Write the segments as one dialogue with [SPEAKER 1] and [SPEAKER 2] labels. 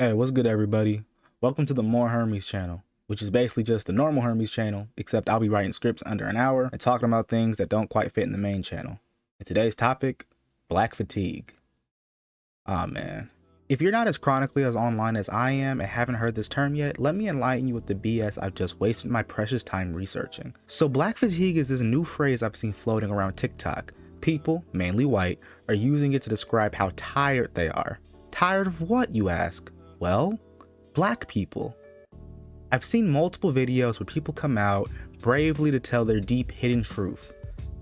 [SPEAKER 1] Hey, what's good, everybody? Welcome to the More Hermes channel, which is basically just the normal Hermes channel, except I'll be writing scripts under an hour and talking about things that don't quite fit in the main channel. And today's topic, black fatigue. Ah, man. If you're not as chronically as online as I am and haven't heard this term yet, let me enlighten you with the BS I've just wasted my precious time researching. So black fatigue is this new phrase I've seen floating around TikTok. People, mainly white, are using it to describe how tired they are. Tired of what, you ask? Well, black people. I've seen multiple videos where people come out bravely to tell their deep hidden truth.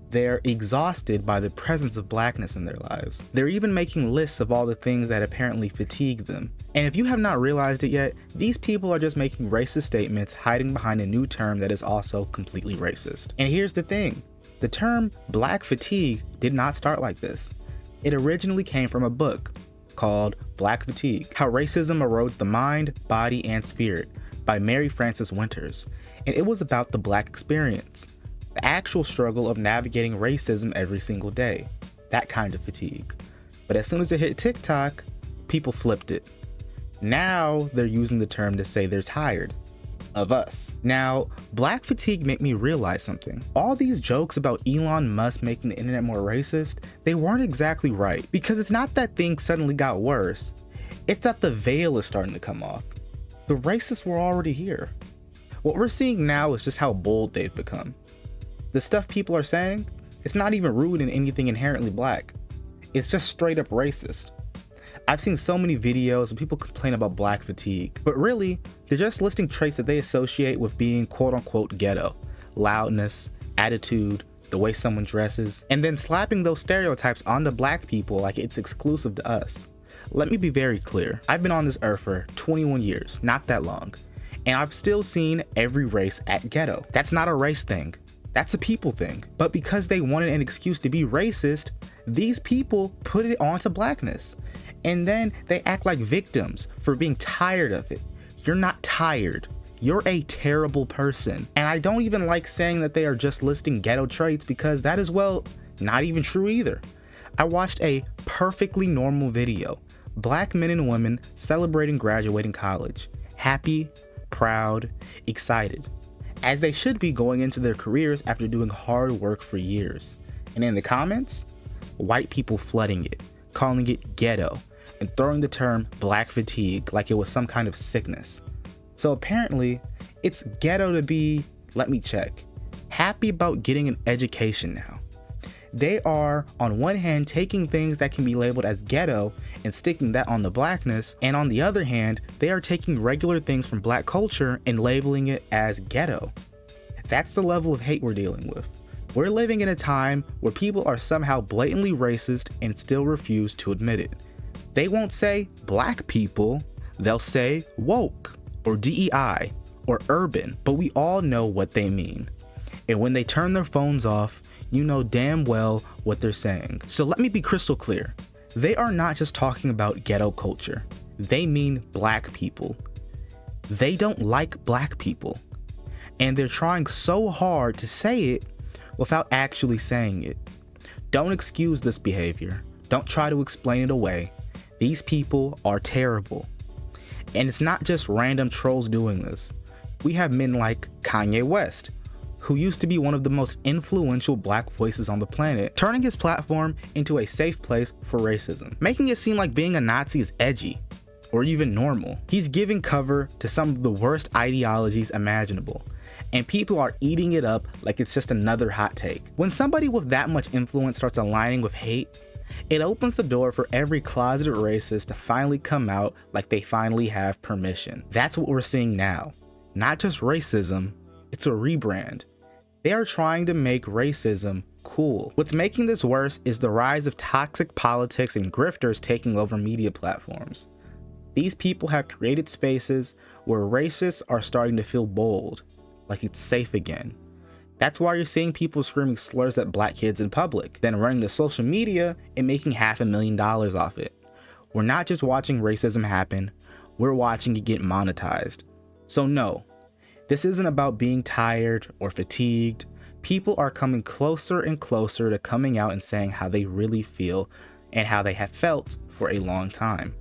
[SPEAKER 1] They're exhausted by the presence of blackness in their lives. They're even making lists of all the things that apparently fatigue them. And if you have not realized it yet, these people are just making racist statements hiding behind a new term that is also completely racist. And here's the thing, the term black fatigue did not start like this. It originally came from a book called Black Fatigue: How Racism Erodes the Mind, Body, and Spirit by Mary Frances Winters. And it was about the black experience, the actual struggle of navigating racism every single day, that kind of fatigue. But as soon as it hit TikTok, people flipped it. Now they're using the term to say they're tired of us. Now, black fatigue made me realize something. All these jokes about Elon Musk making the internet more racist, they weren't exactly right. Because it's not that things suddenly got worse, it's that the veil is starting to come off. The racists were already here. What we're seeing now is just how bold they've become. The stuff people are saying, it's not even rooted in anything inherently black. It's just straight up racist. I've seen so many videos where people complain about black fatigue, but really, they're just listing traits that they associate with being quote unquote ghetto: loudness, attitude, the way someone dresses, and then slapping those stereotypes onto black people like it's exclusive to us. Let me be very clear, I've been on this earth for 21 years, not that long, and I've still seen every race act ghetto. That's not a race thing, that's a people thing. But because they wanted an excuse to be racist, these people put it onto blackness. And then they act like victims for being tired of it. You're not tired. You're a terrible person. And I don't even like saying that they are just listing ghetto traits, because that is, well, not even true either. I watched a perfectly normal video. Black men and women celebrating graduating college. Happy, proud, excited. As they should be going into their careers after doing hard work for years. And in the comments, white people flooding it, calling it ghetto, and throwing the term black fatigue like it was some kind of sickness. So apparently, it's ghetto to be, let me check, happy about getting an education now. They are, on one hand, taking things that can be labeled as ghetto and sticking that on the blackness, and on the other hand, they are taking regular things from black culture and labeling it as ghetto. That's the level of hate we're dealing with. We're living in a time where people are somehow blatantly racist and still refuse to admit it. They won't say black people, they'll say woke, or DEI, or urban, but we all know what they mean. And when they turn their phones off, you know damn well what they're saying. So let me be crystal clear. They are not just talking about ghetto culture. They mean black people. They don't like black people. And they're trying so hard to say it without actually saying it. Don't excuse this behavior. Don't try to explain it away. These people are terrible. And it's not just random trolls doing this. We have men like Kanye West, who used to be one of the most influential black voices on the planet, turning his platform into a safe place for racism, making it seem like being a Nazi is edgy, or even normal. He's giving cover to some of the worst ideologies imaginable, and people are eating it up like it's just another hot take. When somebody with that much influence starts aligning with hate, it opens the door for every closeted racist to finally come out like they finally have permission. That's what we're seeing now. Not just racism, it's a rebrand. They are trying to make racism cool. What's making this worse is the rise of toxic politics and grifters taking over media platforms. These people have created spaces where racists are starting to feel bold, like it's safe again. That's why you're seeing people screaming slurs at black kids in public, then running to social media and making $500,000 off it. We're not just watching racism happen, we're watching it get monetized. So no, this isn't about being tired or fatigued. People are coming closer and closer to coming out and saying how they really feel and how they have felt for a long time.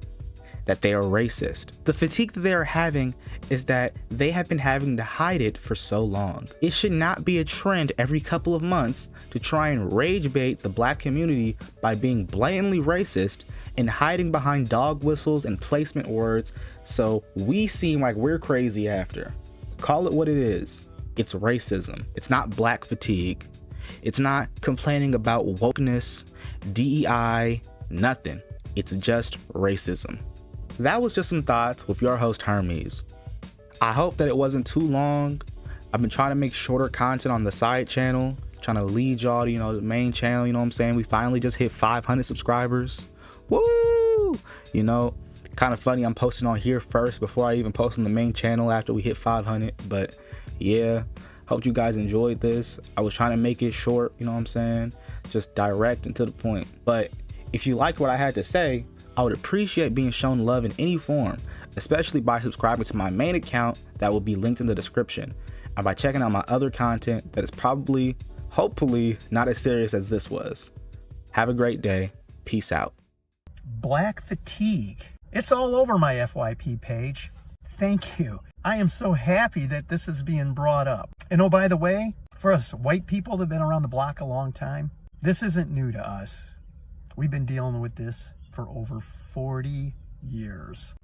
[SPEAKER 1] that they are racist. The fatigue that they are having is that they have been having to hide it for so long. It should not be a trend every couple of months to try and rage bait the black community by being blatantly racist and hiding behind dog whistles and placement words so we seem like we're crazy after. Call it what it is. It's racism. It's not black fatigue. It's not complaining about wokeness, DEI, nothing. It's just racism. That was just some thoughts with your host Hermes. I hope that it wasn't too long. I've been trying to make shorter content on the side channel, trying to lead y'all to, the main channel, you know what I'm saying? We finally just hit 500 subscribers. Woo! Kind of funny, I'm posting on here first before I even post on the main channel after we hit 500, but yeah, hope you guys enjoyed this. I was trying to make it short, you know what I'm saying? Just direct and to the point. But if you liked what I had to say, I would appreciate being shown love in any form, especially by subscribing to my main account that will be linked in the description, and by checking out my other content that is probably, hopefully, not as serious as this was. Have a great day. Peace out.
[SPEAKER 2] Black fatigue. It's all over my FYP page. Thank you. I am so happy that this is being brought up. And oh, by the way, for us white people that have been around the block a long time, this isn't new to us. We've been dealing with this for over 40 years.